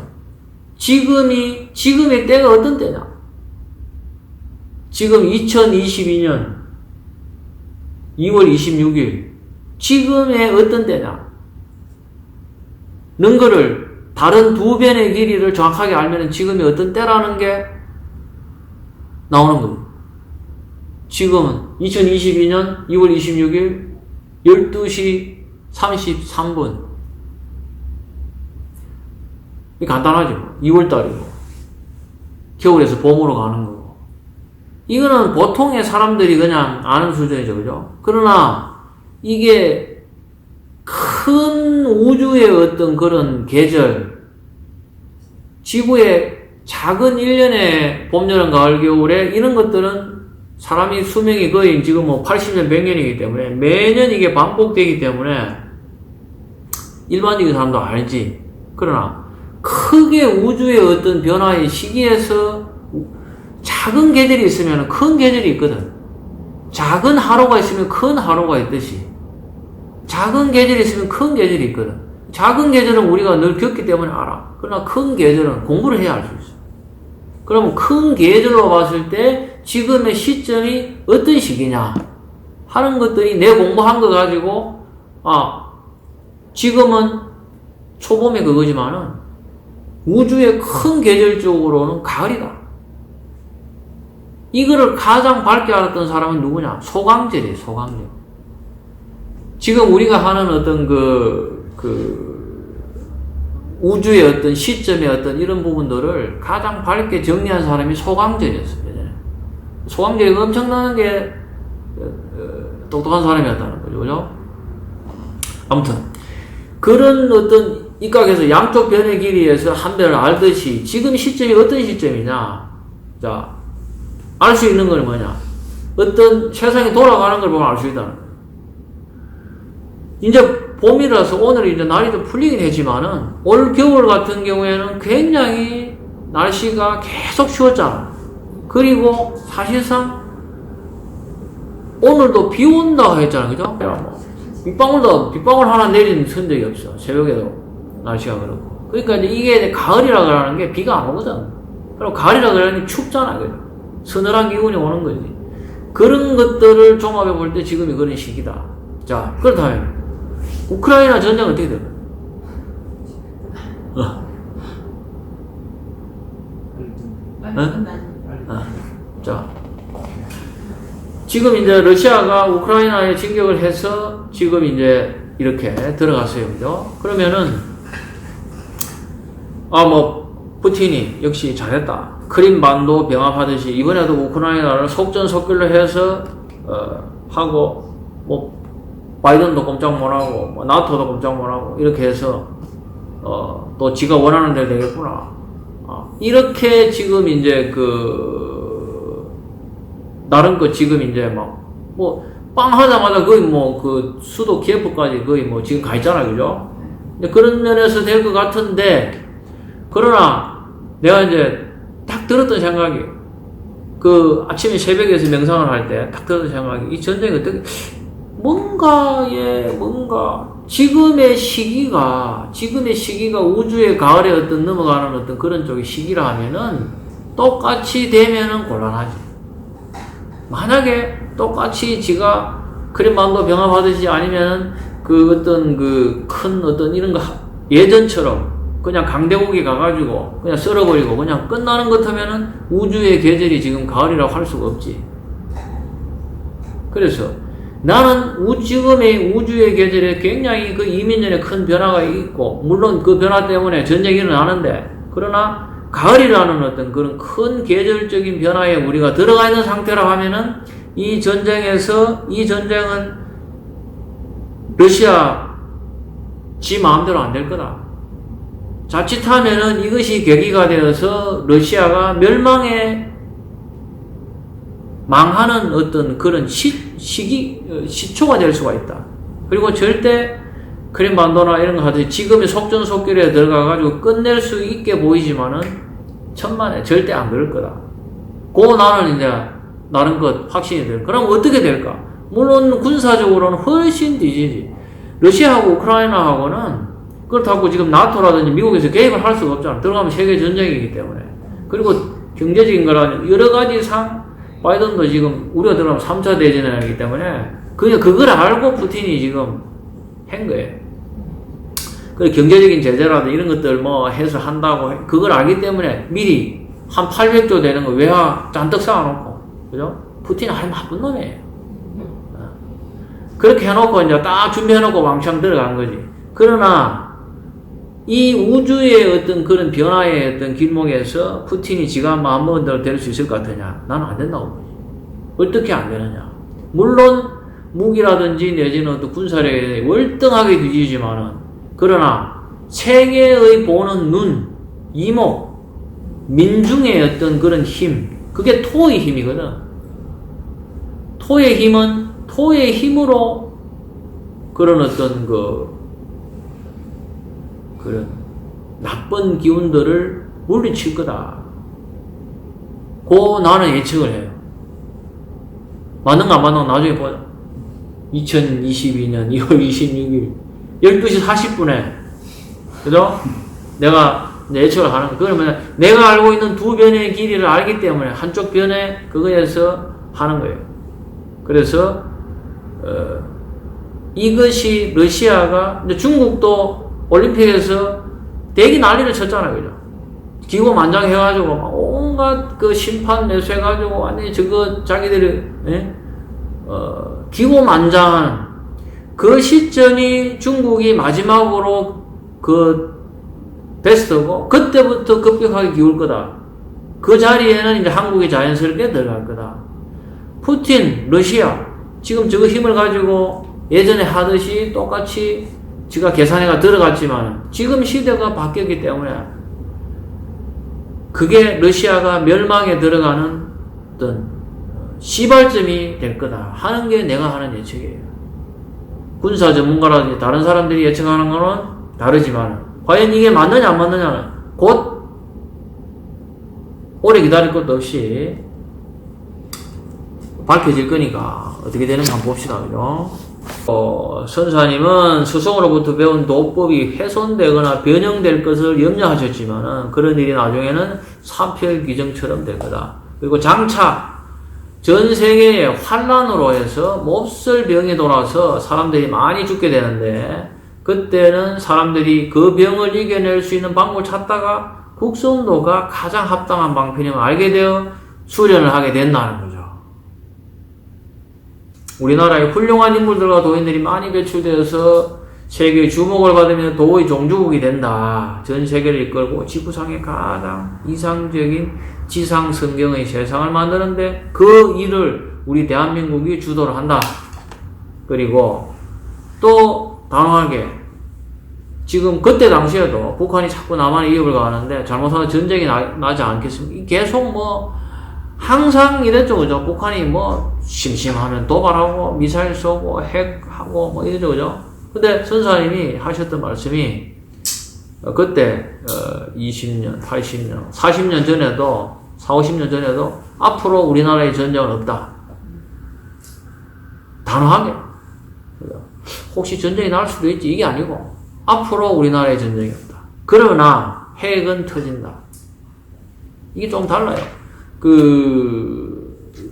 지금의 때가 어떤 때냐? 지금 2022년 2월 26일 지금의 어떤 때냐? 는 거를 다른 두 변의 길이를 정확하게 알면 지금이 어떤 때라는 게 나오는 겁니다. 지금은 2022년 2월 26일 12시 33분. 이 간단하죠. 2월달이고 겨울에서 봄으로 가는 거고. 이거는 보통의 사람들이 그냥 아는 수준이죠. 그죠? 그러나 이게 큰 우주의 어떤 그런 계절, 지구의 작은 1년의 봄, 여름, 가을, 겨울에 이런 것들은 사람이 수명이 거의 지금 뭐 80년, 100년이기 때문에 매년 이게 반복되기 때문에 일반적인 사람도 알지. 그러나 크게 우주의 어떤 변화의 시기에서 작은 계절이 있으면 큰 계절이 있거든. 작은 하루가 있으면 큰 하루가 있듯이 작은 계절이 있으면 큰 계절이 있거든. 작은 계절은 우리가 늘 겪기 때문에 알아. 그러나 큰 계절은 공부를 해야 알 수 있어. 그러면 큰 계절로 봤을 때 지금의 시점이 어떤 시기냐 하는 것들이 내 공부한 거 가지고 지금은 초봄에 그거지만은 우주의 큰 계절적으로는 가을이다. 이거를 가장 밝게 알았던 사람은 누구냐? 소강절이에요. 소강절. 지금 우리가 하는 어떤 우주의 어떤 시점의 어떤 이런 부분들을 가장 밝게 정리한 사람이 소강절이었어요. 소강절이 엄청나게 똑똑한 사람이었다는 거죠. 그죠? 아무튼 그런 어떤 이각에서 양쪽 변의 길이에서 한 변을 알듯이 지금 시점이 어떤 시점이냐. 자, 알 수 있는 건 뭐냐. 어떤 세상이 돌아가는 걸 보면 알 수 있다는 거예요. 이제 봄이라서 오늘 이제 날이 좀 풀리긴 했지만은 올 겨울 같은 경우에는 굉장히 날씨가 계속 추웠잖아. 그리고 사실상 오늘도 비 온다 했잖아. 그죠? 빗방울 하나 내린 흔적이 없어. 새벽에도 날씨가 그렇고. 그러니까 이제 이게 가을이라 그러는 게 비가 안 오거든. 그리고 가을이라 그러는 게 춥잖아. 그죠? 서늘한 기운이 오는 거지. 그런 것들을 종합해 볼 때 지금이 그런 시기다. 자, 그렇다면 우크라이나 전쟁 어떻게 되나? 자, 지금 이제 러시아가 우크라이나에 진격을 해서 지금 이제 이렇게 들어갔어요. 그죠? 그러면은, 푸틴이 역시 잘했다. 크림반도 병합하듯이 이번에도 우크라이나를 속전속결로 해서, 하고, 바이든도 꼼짝 못하고, 나토도 꼼짝 못하고, 이렇게 해서, 또 지가 원하는 대로 되겠구나. 이렇게 지금 이제 나름 지금 이제 빵 하자마자 거의 수도 키예프까지 거의 지금 가 있잖아요. 그죠? 그런 면에서 될 것 같은데, 그러나 내가 이제 딱 들었던 생각이, 아침에 새벽에서 명상을 할 때 딱 들었던 생각이, 이 전쟁이 어떻게, 지금의 시기가 우주의 가을에 어떤 넘어가는 어떤 그런 쪽의 시기라 하면은 똑같이 되면은 곤란하지. 만약에 똑같이 지가 크림반도 병합하듯이 아니면은 큰 어떤 이런 거 예전처럼 그냥 강대국이 가가지고 그냥 썰어버리고 그냥 끝나는 것 같으면은 우주의 계절이 지금 가을이라고 할 수가 없지. 그래서 나는 지금의 우주의 계절에 굉장히 이민년에 큰 변화가 있고, 물론 그 변화 때문에 전쟁이 일어나는데, 그러나 가을이라는 어떤 그런 큰 계절적인 변화에 우리가 들어가 있는 상태라 하면은, 이 전쟁은 러시아 지 마음대로 안 될 거다. 자칫하면은 이것이 계기가 되어서 러시아가 망하는 어떤 그런 시초가 될 수가 있다. 그리고 절대 크림반도나 이런 거 하듯이 지금의 속전속결에 들어가가지고 끝낼 수 있게 보이지만은 천만에 절대 안 그럴 거다. 나는 이제 나름 확신이 들. 그럼 어떻게 될까? 물론 군사적으로는 훨씬 뒤지지. 러시아하고 우크라이나하고는 그렇다고 지금 나토라든지 미국에서 개입을 할 수가 없잖아. 들어가면 세계 전쟁이기 때문에. 그리고 경제적인 거라는 여러 가지 바이든도 지금 우리가 들어가면 3차 대전을 하기 때문에 그걸 알고 푸틴이 지금 한 거예요. 그리고 경제적인 제재라도 이런 것들 해서 한다고 그걸 알기 때문에 미리 한 800조 되는 거 외화 잔뜩 쌓아놓고, 그죠? 푸틴은 아주 나쁜 놈이에요. 그렇게 해놓고 이제 딱 준비해놓고 왕창 들어간 거지. 그러나 이 우주의 어떤 그런 변화의 어떤 길목에서 푸틴이 지가 마음먹은 대로 될 수 있을 것 같으냐? 나는 안 된다고 보지. 어떻게 안 되느냐? 물론 무기라든지 내지는 어떤 군사력에 월등하게 뒤지지만은, 그러나 세계의 보는 눈, 이목, 민중의 어떤 그런 힘, 그게 토의 힘이거든. 토의 힘은 토의 힘으로 그런 어떤 그런 나쁜 기운들을 물리칠 거다. 나는 예측을 해요. 맞는가 안 맞는가 나중에 보자. 2022년 2월 26일 12시 40분에 그죠? 내가 예측을 하는 거. 그러면 내가 알고 있는 두 변의 길이를 알기 때문에 한쪽 변에 그거에서 하는 거예요. 그래서 이것이 러시아가 중국도 올림픽에서 대기 난리를 쳤잖아요. 그죠? 기고만장해가지고, 온갖 심판 매수해가지고, 완전히 자기들이, 기고만장한 그 시점이 중국이 마지막으로 베스트고, 그때부터 급격하게 기울 거다. 그 자리에는 이제 한국이 자연스럽게 들어갈 거다. 푸틴, 러시아, 지금 저거 힘을 가지고 예전에 하듯이 똑같이 지가 계산해가 들어갔지만, 지금 시대가 바뀌었기 때문에, 그게 러시아가 멸망에 들어가는 어떤 시발점이 될 거다 하는 게 내가 하는 예측이에요. 군사 전문가라든지 다른 사람들이 예측하는 거는 다르지만, 과연 이게 맞느냐 안 맞느냐는 곧 오래 기다릴 것도 없이 밝혀질 거니까 어떻게 되는지 한번 봅시다. 그죠? 선사님은 스승으로부터 배운 도법이 훼손되거나 변형될 것을 염려하셨지만 그런 일이 나중에는 사필귀정처럼 될 거다. 그리고 장차 전 세계의 환란으로 해서 몹쓸 병이 돌아서 사람들이 많이 죽게 되는데, 그때는 사람들이 그 병을 이겨낼 수 있는 방법을 찾다가 국성도가 가장 합당한 방편임을 알게 되어 수련을 하게 된다는 거죠. 우리나라에 훌륭한 인물들과 도인들이 많이 배출되어서 세계의 주목을 받으면 도의 종주국이 된다. 전 세계를 이끌고 지구상의 가장 이상적인 지상 성경의 세상을 만드는데 그 일을 우리 대한민국이 주도를 한다. 그리고 또 단호하게 지금 그때 당시에도 북한이 자꾸 남한에 위협을 가하는데 잘못하면 전쟁이 나지 않겠습니까? 계속 뭐 항상 이랬죠, 그죠? 북한이 뭐 심심하면 도발하고 미사일 쏘고 핵하고 뭐 이러죠, 그죠? 근데 선사님이 하셨던 말씀이 그때 20년, 80년, 40년 전에도 40, 50년 전에도 앞으로 우리나라의 전쟁은 없다. 단호하게. 혹시 전쟁이 날 수도 있지. 이게 아니고 앞으로 우리나라의 전쟁이 없다. 그러나 핵은 터진다. 이게 좀 달라요.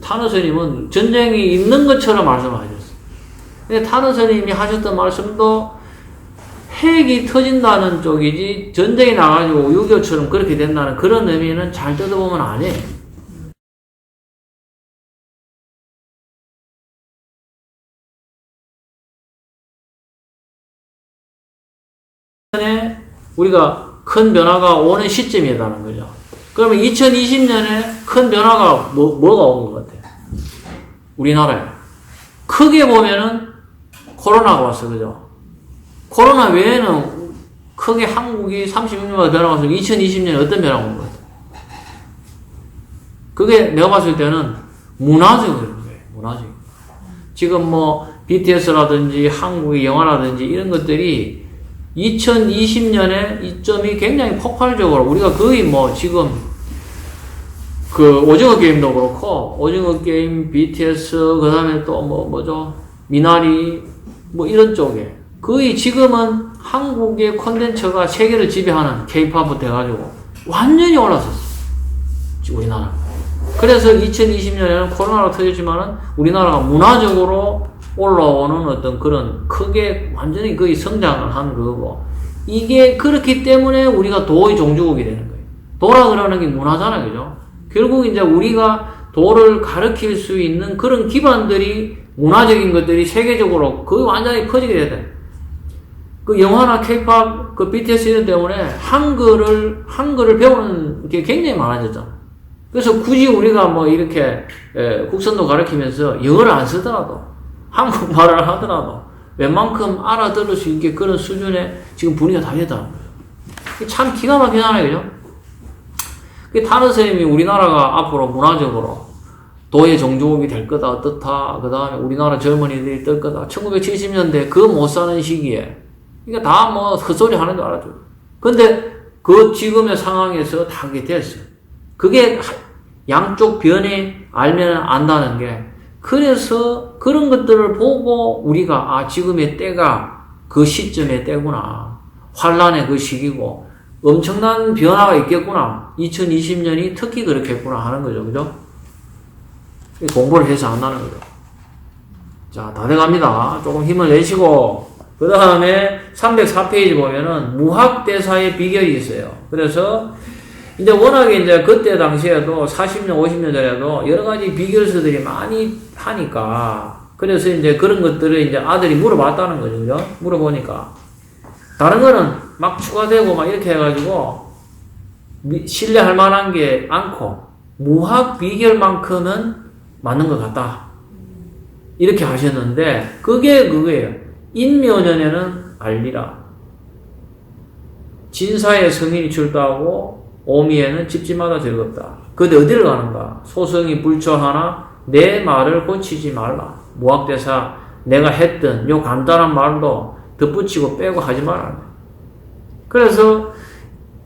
타너 스님은 전쟁이 있는 것처럼 말씀을 하셨어요. 근데 타너 스님이 하셨던 말씀도 핵이 터진다는 쪽이지 전쟁이 나가지고 6.25처럼 그렇게 된다는 그런 의미는 잘 뜯어보면 아니에요. 우리가 큰 변화가 오는 시점이라는 거죠. 그러면 2020년에 큰 변화가 뭐가 온 것 같아요? 우리나라에. 크게 보면은 코로나가 왔어, 그죠? 코로나 외에는 크게 한국이 36년마다 변화가 왔어. 2020년에 어떤 변화가 온 것 같아요? 그게 내가 봤을 때는 문화적인 거예요, 문화적. 지금 뭐 BTS라든지 한국의 영화라든지 이런 것들이 2020년에 이점이 굉장히 폭발적으로 우리가 거의 뭐 지금 그 오징어 게임도 그렇고 오징어 게임, BTS, 그 다음에 또 뭐죠? 미나리 뭐 이런 쪽에 거의 지금은 한국의 콘텐츠가 세계를 지배하는 K-팝부터 해가지고 완전히 올랐었어. 우리나라. 그래서 2020년에는 코로나가 터졌지만은 우리나라가 문화적으로 올라오는 어떤 그런 크게 완전히 거의 성장을 한 거고, 이게 그렇기 때문에 우리가 도의 종주국이 되는 거예요. 도라 그러는 게 문화잖아요, 그죠? 결국 이제 우리가 도를 가르칠 수 있는 그런 기반들이 문화적인 것들이 세계적으로 거의 완전히 퍼지게 돼야 돼. 그 영화나 K-팝, 그 BTS 이런 때문에 한글을 배우는 게 굉장히 많아졌잖아. 그래서 굳이 우리가 뭐 이렇게 국선도 가르치면서 영어를 안 쓰더라도 한국말을 하더라도 웬만큼 알아들을 수 있게 그런 수준의 지금 분위기가 다 됐다는 거예요. 참 기가 막히잖아요, 그죠? 타너 선생님이 우리나라가 앞으로 문화적으로 도의 종주국이 될 거다, 어떻다, 그 다음에 우리나라 젊은이들이 뜰 거다. 1970년대 그 못 사는 시기에, 이게 다 뭐 헛소리 하는 줄 알았죠. 근데 그 지금의 상황에서 다 그게 됐어요. 그게 양쪽 변이 알면 안다는 게, 그래서 그런 것들을 보고 우리가 지금의 때가 그 시점의 때구나. 환란의 그 시기고 엄청난 변화가 있겠구나. 2020년이 특히 그렇겠구나 하는 거죠. 그죠? 공부를 해서 안다는 거죠. 자, 다 돼갑니다. 조금 힘을 내시고, 그 다음에 304페이지 보면은 무학대사의 비결이 있어요. 그래서 이제 워낙에 이제 그때 당시에도 40년, 50년 전에도 여러 가지 비결서들이 많이 하니까, 그래서 이제 그런 것들을 이제 아들이 물어봤다는 거죠. 그죠? 물어보니까. 다른 거는 막 추가되고 막 이렇게 해가지고 신뢰할 만한 게 않고 무학 비결만큼은 맞는 것 같다. 이렇게 하셨는데 그게 그거예요. 인묘년에는 알리라. 진사에 성인이 출두하고 오미에는 집집마다 즐겁다. 근데 어디를 가는가? 소성이 불초하나 내 말을 고치지 말라. 무학대사 내가 했던 요 간단한 말도 덧붙이고 빼고 하지 말라. 그래서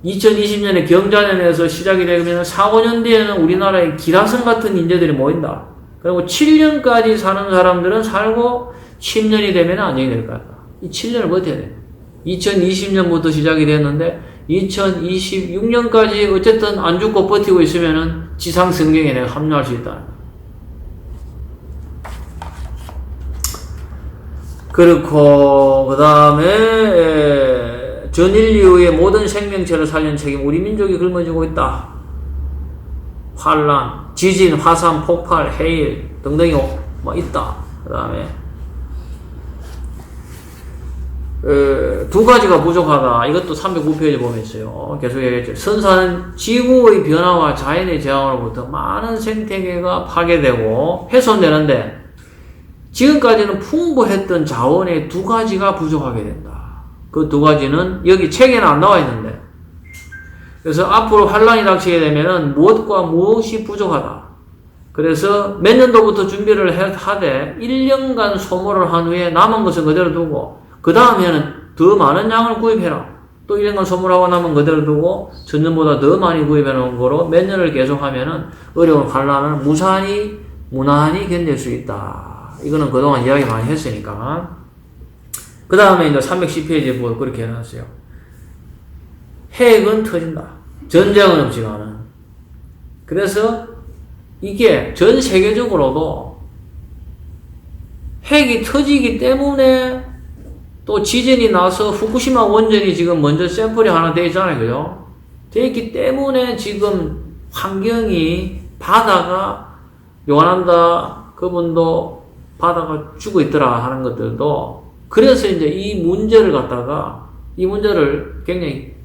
2020년에 경자년에서 시작이 되면 4, 5년 뒤에는 우리나라에 기라성 같은 인재들이 모인다. 그리고 7년까지 사는 사람들은 살고 10년이 되면 안정이 될 거야. 이 7년을 버텨야 돼. 2020년부터 시작이 됐는데 2026년까지 어쨌든 안 죽고 버티고 있으면은 지상 성경에 내가 합류할 수 있다. 그렇고 그 다음에 전인류의 모든 생명체를 살리는 책임 우리 민족이 짊어지고 있다. 환란, 지진, 화산, 폭발, 해일 등등이 뭐 있다. 그 다음에 두 가지가 부족하다. 이것도 309페이지 보면 있어요. 계속 얘기했죠. 선사는 지구의 변화와 자연의 재앙으로부터 많은 생태계가 파괴되고 훼손되는데 지금까지는 풍부했던 자원의 두 가지가 부족하게 된다. 그 두 가지는 여기 책에는 안 나와 있는데 그래서 앞으로 환란이 닥치게 되면은 무엇과 무엇이 부족하다. 그래서 몇 년도부터 준비를 하되 1년간 소모를 한 후에 남은 것은 그대로 두고 그 다음에는 더 많은 양을 구입해라. 또 1년간 소모하고 남은 그대로 두고 전년보다 더 많이 구입해 놓은 거로 몇 년을 계속하면은 어려운 환란을 무난히 견딜 수 있다. 이거는 그동안 이야기 많이 했으니까. 그 다음에 이제 310페이지에 보고 그렇게 해놨어요. 핵은 터진다. 전쟁은 없지만은. 그래서 이게 전 세계적으로도 핵이 터지기 때문에 또 지진이 나서 후쿠시마 원전이 지금 먼저 샘플이 하나 돼 있잖아요. 그죠? 돼 있기 때문에 지금 환경이 바다가 요한한다 그분도 바다가 죽어 있더라 하는 것들도 그래서 이제 이 문제를 굉장히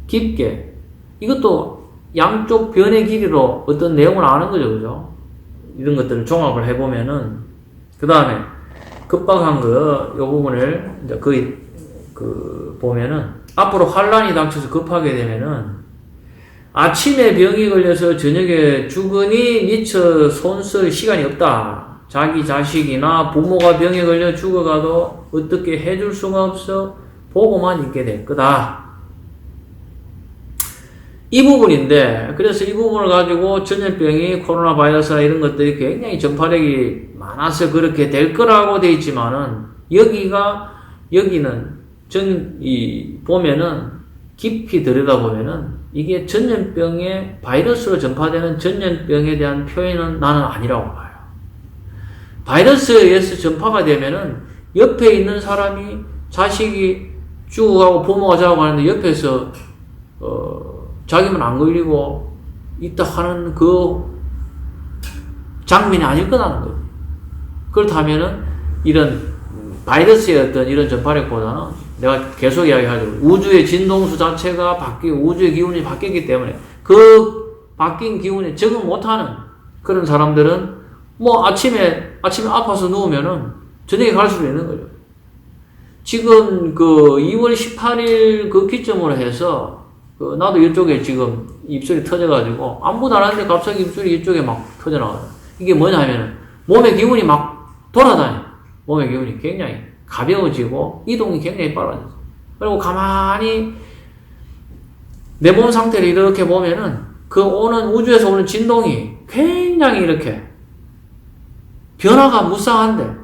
깊게 이것도 양쪽 변의 길이로 어떤 내용을 아는 거죠. 그죠? 이런 것들을 종합을 해보면은 그 다음에 급박한 요 부분을 이제 보면은 앞으로 환란이 닥쳐서 급하게 되면은 아침에 병이 걸려서 저녁에 죽으니 미처 손쓸 시간이 없다. 자기 자식이나 부모가 병에 걸려 죽어가도 어떻게 해줄 수가 없어 보고만 있게 될 거다. 이 부분인데 그래서 이 부분을 가지고 전염병이 코로나 바이러스나 이런 것들이 굉장히 전파력이 많아서 그렇게 될 거라고 돼 있지만은 여기는 보면은 깊이 들여다보면은 이게 전염병의 바이러스로 전파되는 전염병에 대한 표현은 나는 아니라고 봐요. 바이러스에 의해서 전파가 되면은 옆에 있는 사람이 자식이 죽어가고 부모가 자고가는데 옆에서 자기만 안 걸리고 있다 하는 그 장면이 아닐 거라는 거예요. 그렇다면은 이런 바이러스의 어떤 이런 전파력보다는 내가 계속 이야기하죠. 우주의 진동수 자체가 바뀌고 우주의 기운이 바뀌었기 때문에 그 바뀐 기운에 적응 못하는 그런 사람들은 뭐 아침에 아파서 누우면은 저녁에 갈 수도 있는 거죠. 지금 2월 18일 그 기점으로 해서 나도 이쪽에 지금 입술이 터져가지고 아무도 안 하는데 갑자기 입술이 이쪽에 막 터져나와요. 이게 뭐냐면 몸의 기운이 막 돌아다녀. 몸의 기운이 굉장히 가벼워지고 이동이 굉장히 빨라졌어. 그리고 가만히 내 몸 상태를 이렇게 보면은 우주에서 오는 진동이 굉장히 이렇게 변화가 무쌍한데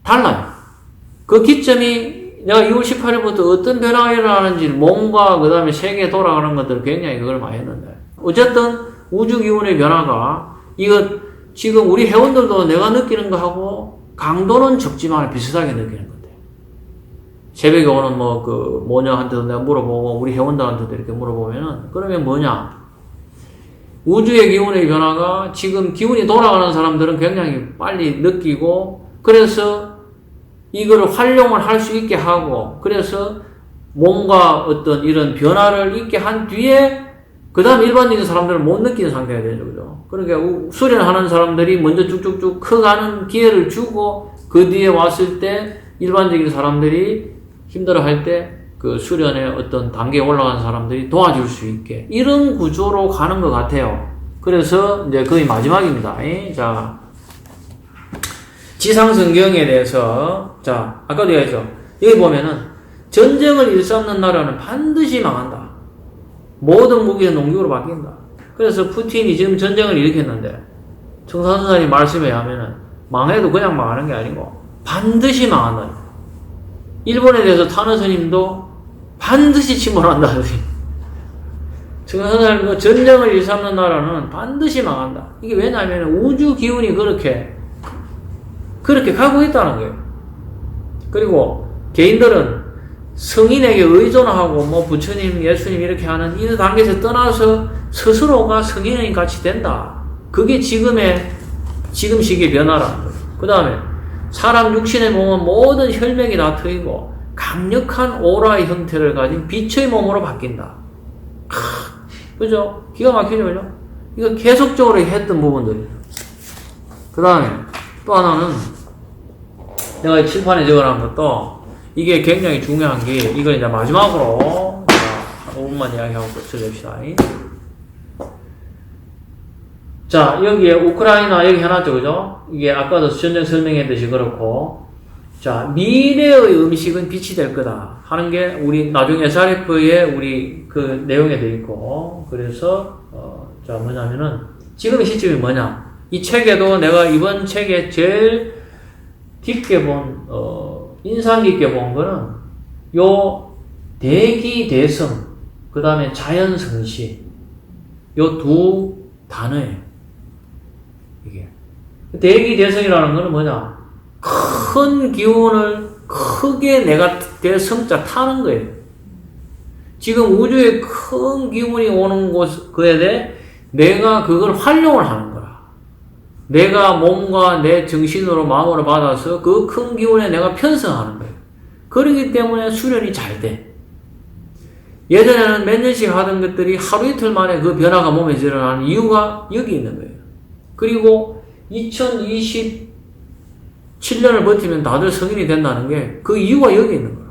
달라요. 그 기점이 내가 2월 18일부터 어떤 변화가 일어나는지 몸과 그 다음에 세계에 돌아가는 것들을 굉장히 그걸 많이 했는데 어쨌든 우주 기운의 변화가 지금 우리 회원들도 내가 느끼는 거하고 강도는 적지만 비슷하게 느끼는 건데 새벽에 오는 모녀한테도 내가 물어보고 우리 회원들한테도 이렇게 물어보면은 그러면 뭐냐 우주의 기운의 변화가 지금 기운이 돌아가는 사람들은 굉장히 빨리 느끼고 그래서 이거를 활용을 할 수 있게 하고 그래서 뭔가 어떤 이런 변화를 있게 한 뒤에 그 다음 일반적인 사람들은 못 느끼는 상태가 되죠. 그죠? 그러니까 수련하는 사람들이 먼저 쭉쭉쭉 커가는 기회를 주고 그 뒤에 왔을 때 일반적인 사람들이 힘들어할 때 그 수련의 어떤 단계에 올라간 사람들이 도와줄 수 있게 이런 구조로 가는 것 같아요. 그래서 이제 거의 마지막입니다. 자, 지상성경에 대해서 자 아까도 얘기했죠. 여기 보면은 전쟁을 일삼는 나라는 반드시 망한다. 모든 무기는 농기구로 바뀐다. 그래서 푸틴이 지금 전쟁을 일으켰는데 청산선사님 말씀에 하면은 망해도 그냥 망하는 게 아니고 반드시 망한다. 일본에 대해서 타너 스님도 반드시 침몰한다. 청산선사님 전쟁을 일삼는 나라는 반드시 망한다. 이게 왜냐하면 우주 기운이 그렇게 가고 있다는 거예요. 그리고 개인들은 성인에게 의존하고 뭐 부처님, 예수님 이렇게 하는 이 단계에서 떠나서 스스로가 성인이 같이 된다. 그게 지금 시기의 변화라는 거예요. 그 다음에 사람 육신의 몸은 모든 혈맥이 다 트이고 강력한 오라의 형태를 가진 빛의 몸으로 바뀐다. 그죠? 기가 막히죠, 그죠? 이거 계속적으로 했던 부분들이죠. 그 다음에 또 하나는 내가 칠판에 적어놓은 것도 이게 굉장히 중요한 게 이걸 이제 마지막으로 한 5분만 이야기하고 끝을 냅시다. 자, 여기에 우크라이나 여기 해놨죠, 그죠? 이게 아까도 전쟁 설명했듯이 그렇고, 자, 미래의 음식은 빛이 될 거다 하는 게 우리 나중에 SRF에 우리 그 내용에 돼 있고, 그래서 자 뭐냐면은 지금의 시점이 뭐냐? 이 책에도 내가 이번 책에 제일 깊게 본 인상 깊게 본 거는 요 대기대성 그 다음에 자연성시 요 두 단어예요. 이게 대기대성이라는 거는 뭐냐? 큰 기운을 크게 내가 대성자 타는 거예요. 지금 우주에 큰 기운이 오는 거에 대해 내가 그걸 활용을 하는 거라. 내가 몸과 내 정신으로 마음으로 받아서 그 큰 기운에 내가 편성하는 거예요. 그렇기 때문에 수련이 잘 돼. 예전에는 몇 년씩 하던 것들이 하루 이틀 만에 그 변화가 몸에 일어나는 이유가 여기 있는 거예요. 그리고 2027년을 버티면 다들 성인이 된다는 게 그 이유가 여기 있는 거야.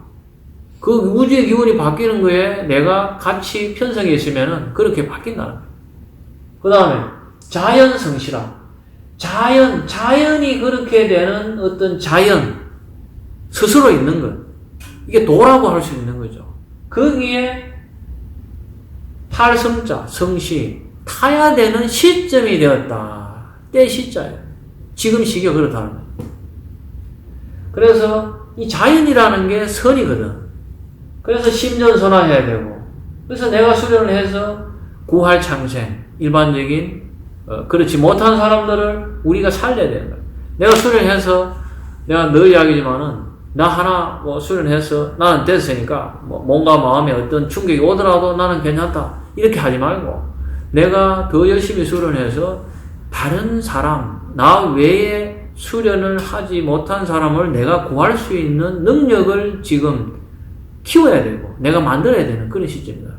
그 우주의 기운이 바뀌는 거에 내가 같이 편성해 있으면은 그렇게 바뀐다는 거예요. 그 다음에 자연성실함. 자연이 그렇게 되는 어떤 자연 스스로 있는 것. 이게 도라고 할 수 있는 거죠. 거기에 탈성자, 성시, 타야 되는 시점이 되었다. 때 시자예요. 지금 시기가 그렇다는 거예요. 그래서 이 자연이라는 게 선이거든. 그래서 심전선화해야 되고, 그래서 내가 수련을 해서 구할창생, 일반적인 그렇지 못한 사람들을 우리가 살려야 되는 거야. 내가 수련해서 내가 늘 이야기지만은 나 하나 뭐 수련해서 나는 됐으니까 뭐 뭔가 마음에 어떤 충격이 오더라도 나는 괜찮다 이렇게 하지 말고 내가 더 열심히 수련해서 다른 사람 나 외에 수련을 하지 못한 사람을 내가 구할 수 있는 능력을 지금 키워야 되고 내가 만들어야 되는 그런 시점이다.